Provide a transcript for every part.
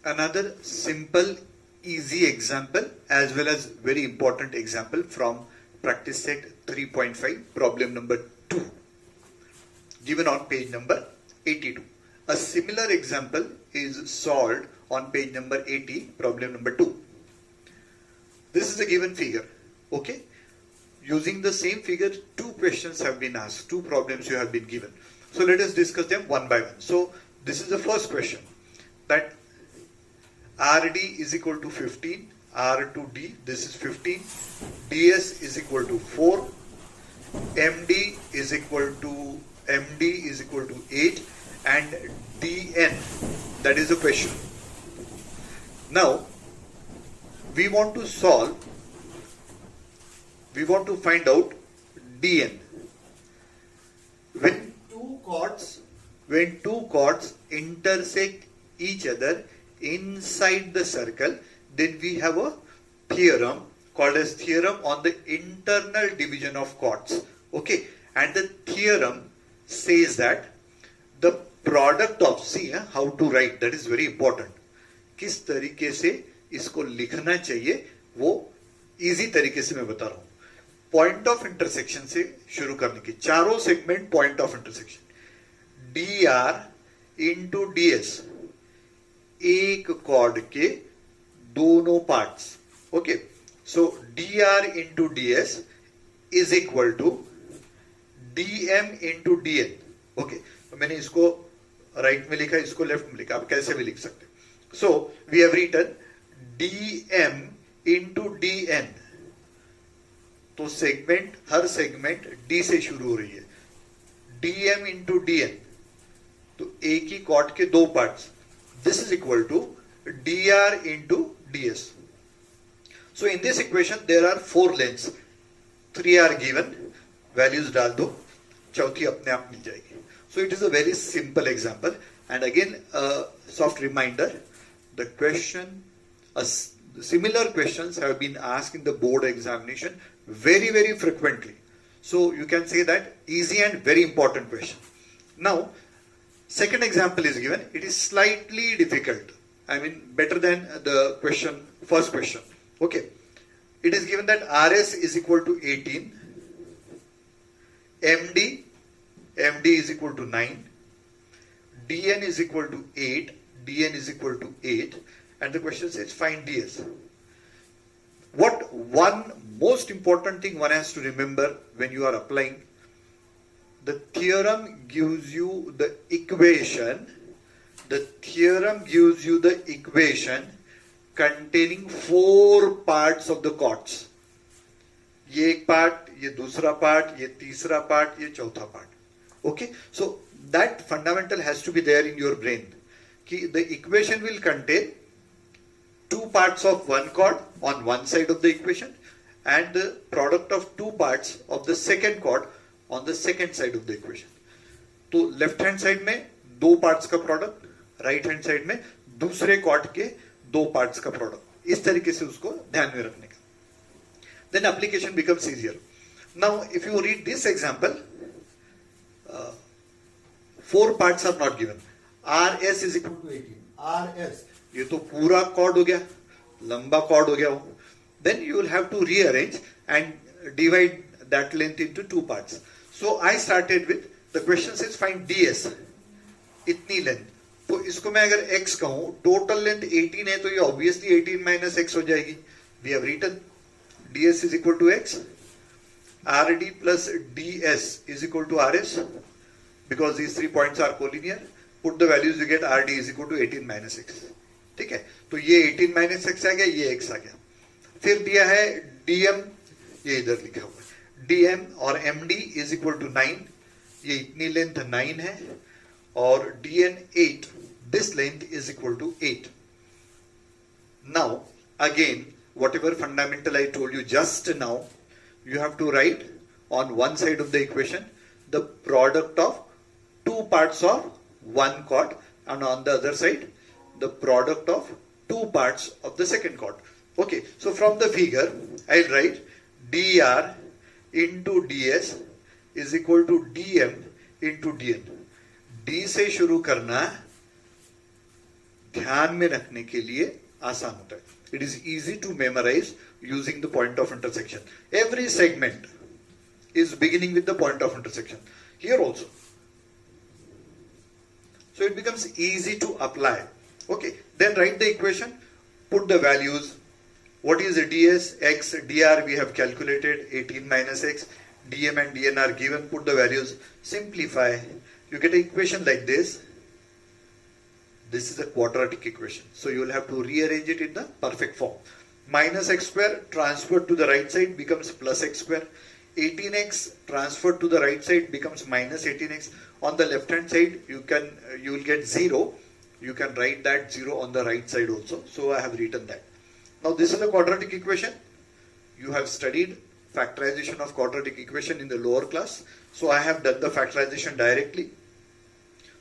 another simple, easy example as well as very important example from practice set 3.5, problem number 2, given on page number 82. A similar example is solved on page number 80, problem number 2. This is a given figure, okay? Using the same figure, two questions have been asked, two problems you have been given. So let us discuss them one by one. So this is the first question, that RD is equal to 15, R to D, this is 15, DS is equal to 4, MD is equal to 8, and DN, that is the question. Now, we want to find out DN. When two chords intersect each other inside the circle, then we have a theorem called as theorem on the internal division of chords. Okay, and the theorem says that the product of, see how to write, that is very important. किस तरीके से इसको लिखना चाहिए वो easy तरीके से मैं बता रहा हूं. पॉइंट ऑफ इंटरसेक्शन से शुरू करने की, चारों segment point of intersection. dr into ds, एक कॉर्ड के दोनों parts. Okay, so dr into ds is equal to dm into dn. Okay, तो मैंने इसको राइट में लिखा, इसको लेफ्ट में लिखा, आप कैसे भी लिख सकते. So we have written dm into dn. तो सेगमेंट, हर सेगमेंट d से शुरू हो रही है. dm इंटू dn, तो एक ही कॉर्ड के दो parts. This is equal to dr into ds. So in this equation there are 4 lengths, 3 are given, values डाल दो, चौथी अपने आप मिल जाएगी. So it is a very simple example. And again soft reminder, the question, similar questions have been asked in the board examination very frequently. So you can say that easy and very important question. Now, second example is given. It is slightly difficult. I mean, better than the question, first question. Okay. It is given that RS is equal to 18, MD is equal to 9, DN is equal to 8, DN is equal to 8, and the question says find DS. What one most important thing one has to remember when you are applying, the theorem gives you the equation, containing 4 parts of the chords. ये एक part, ये दूसरा part, ये तीसरा part, ये चौथा part. Okay, so that fundamental has to be there in your brain. कि the equation will contain 2 parts of one chord on one side of the equation and the product of 2 parts of the second chord on the second side of the equation. तो left hand side में 2 parts का product, right hand side में दूसरे cord के 2 parts का product. इस तरीके से उसको ध्यान में रखने का. Then application becomes easier. Now if you read this example, 4 parts are not given. RS is equal to 18. RS, ये तो पूरा कॉर्ड हो गया, लंबा कॉर्ड हो गया वो. Then you will have to rearrange and divide that length into 2 parts. So I started with, the question says find DS, इतनी लेंथ. तो इसको मैं अगर x कहूं, टोटल लेंथ 18 है, तो ये ऑब्वियसली 18 माइनस x हो जाएगी. We have written DS is equal to x, RD plus DS is equal to RS, because these 3 points are collinear. Put the values, you get RD is equal to 18 minus x. ठीक है, तो ये 18 minus x आ गया, ये x आ गया. फिर दिया है DM, ये इधर लिखा हुआ है, DM और MD is equal to 9, ये इतनी लेंथ 9 है, और DN 8, this length is equal to 8. Now again, whatever fundamental I told you just now, you have to write on one side of the equation the product of 2 parts of one chord, and on the other side the product of 2 parts of the second chord. Okay, so from the figure I'll write dr into ds is equal to dm into dn. D से शुरू करना, ध्यान में रखने के लिए आसान होता है. It is easy to memorize using the point of intersection. Every segment is beginning with the point of intersection. Here also. So it becomes easy to apply. Okay. Then write the equation. Put the values. What is the ds? X, dr we have calculated. 18 minus x. dm and dn are given. Put the values. Simplify. You get an equation like this. This is a quadratic equation. So you will have to rearrange it in the perfect form. Minus x square transferred to the right side becomes plus x square. 18x transferred to the right side becomes minus 18x. On the left hand side you will get 0. You can write that 0 on the right side also. So I have written that. Now this is a quadratic equation. You have studied factorization of quadratic equation in the lower class. So I have done the factorization directly.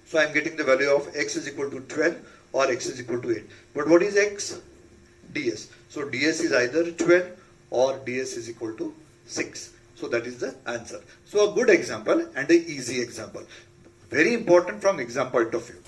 So I am getting the value of x is equal to 12 or x is equal to 8. But what is x? ds. So ds is either 12 or ds is equal to 6. So that is the answer. So a good example and an easy example. Very important from exam point of view.